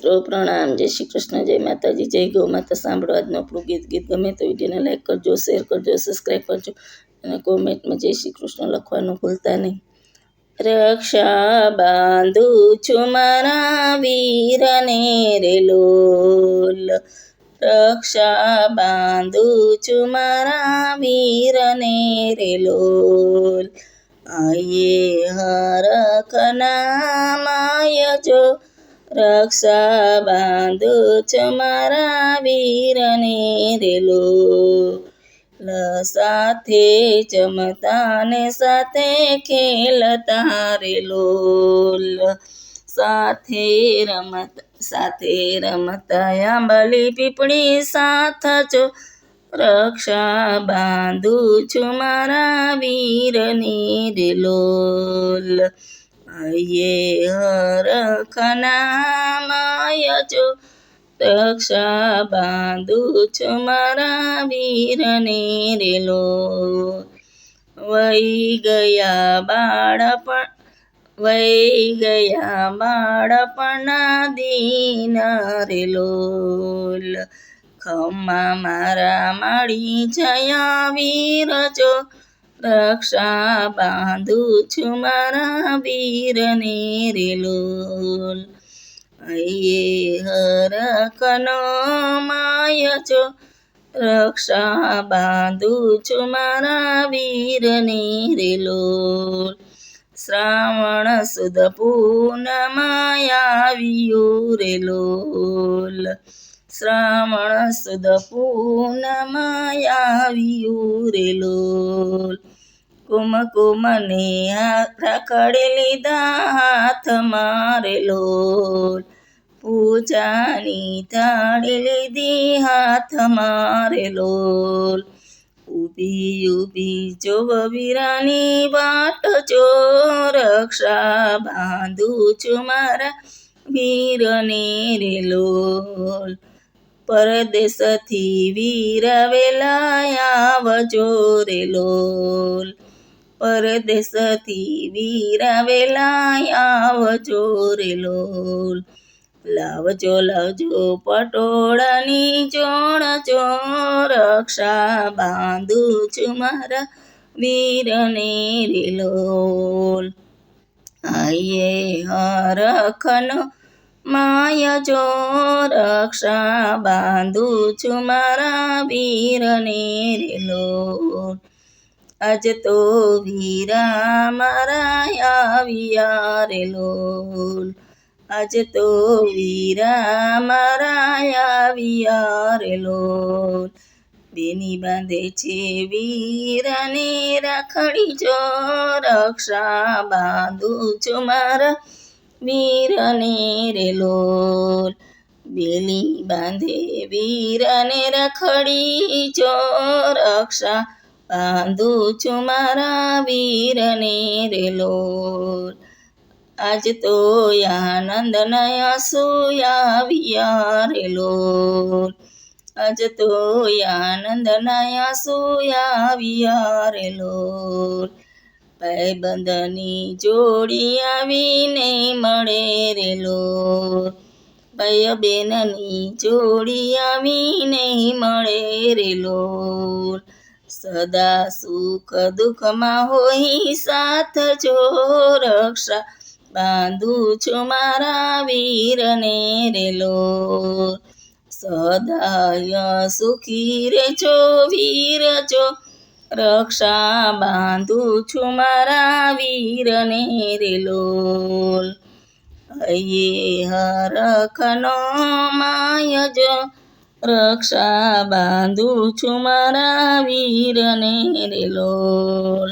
મિત્રો પ્રણામ, જય શ્રી કૃષ્ણ, જય માતાજી, જય ગૌ માતા. સાંભળો આજનું આપણું ગીત ગમે તો વિડીયોને લાઈક કરજો, શેર કરજો, સબસ્ક્રાઈબ કરજો અને કોમેન્ટમાં જય શ્રી કૃષ્ણ લખવાનું ભૂલતા નહીં. રક્ષા બાંધું છું મારા વીરને રે લોલ, રક્ષા બાંધું છું મારા વીરને રે લોલ. આયે હરખના માય જો રક્ષા બાંધું છું મારા વીરને રે લોલ. સાથે જમતા ને સાથે ખેલતા રે લોલ, સાથે રમતા આંબલી પીપળી સાથ જો રક્ષા બાંધું છું મારા વીરને રે લોલ. આયે હરખના માય જો રક્ષા બાંધું છું મારા વીરને રે લોલ. વહી ગયા બાળપણના દિન રે લોલ. ખમ્મા મારા માડી જયા વીર જો રક્ષા બાંધું છું મારા વીરને રે લોલ. આયે હરખનો માય જો રક્ષા બાંધું છું મારા વીરને રે લોલ. શ્રાવણ સુદ પૂનમ આવ્યું રે લોલ, શ્રાવણ સુદ પૂનમ આવ્યું રે લોલ. કુમકુમને રાખડી લીધા હાથમાં રે લોલ, પૂજાની થાળી લીધી હાથમાં રે લોલ. ઊભી ઊભી જોવ વીરાની વાટ જો રક્ષા બાંધું છું મારા વીરને રે લોલ. પરદેશથી વીર વેલા આવજો રે લોલ, પરદેશથી વીર વેલા આવજો રે લોલ. લાવજો લાવજો પટોળાની જોડ જો રક્ષા બાંધું છું મારા વીરને રે લોલ. આયે હરખનો માય જો રક્ષા બાંધું છું મારા વીરને રે લોલ. આજ તો વીરા મારા આવ્યા રે લોલ, આજ તો વીરા મારા આવ્યા રે લોલ. બેની બાંધે છે વીરાને રાખડી જો રક્ષા બાંધું છું મારા વીરને રે લોલ. બેલી બાંધે વીરાને રાખડી જો રક્ષા બાંધું છું મારા વીરને રે લોલ. આજ તો આનંદના આંસુ આવ્યા રે લોલ, આજ તો આનંદના આંસુ આવ્યા રે લોલ. ભાઈબંધની જોડી આવીને મળે રે લોલ, ભાઈ બેનની જોડી આવીને મળે રે લોલ. સદા સુખ દુઃખમાં હોય સાથ જો રક્ષા બાંધું છું મારા વીરને રે લોલ. સદાય સુખી રેજો વીર જો રક્ષા બાંધું છું મારા વીરને રે લોલ. આયે હરખનો માય જો રક્ષા બાંધું છું મારા વીરને રે લોલ.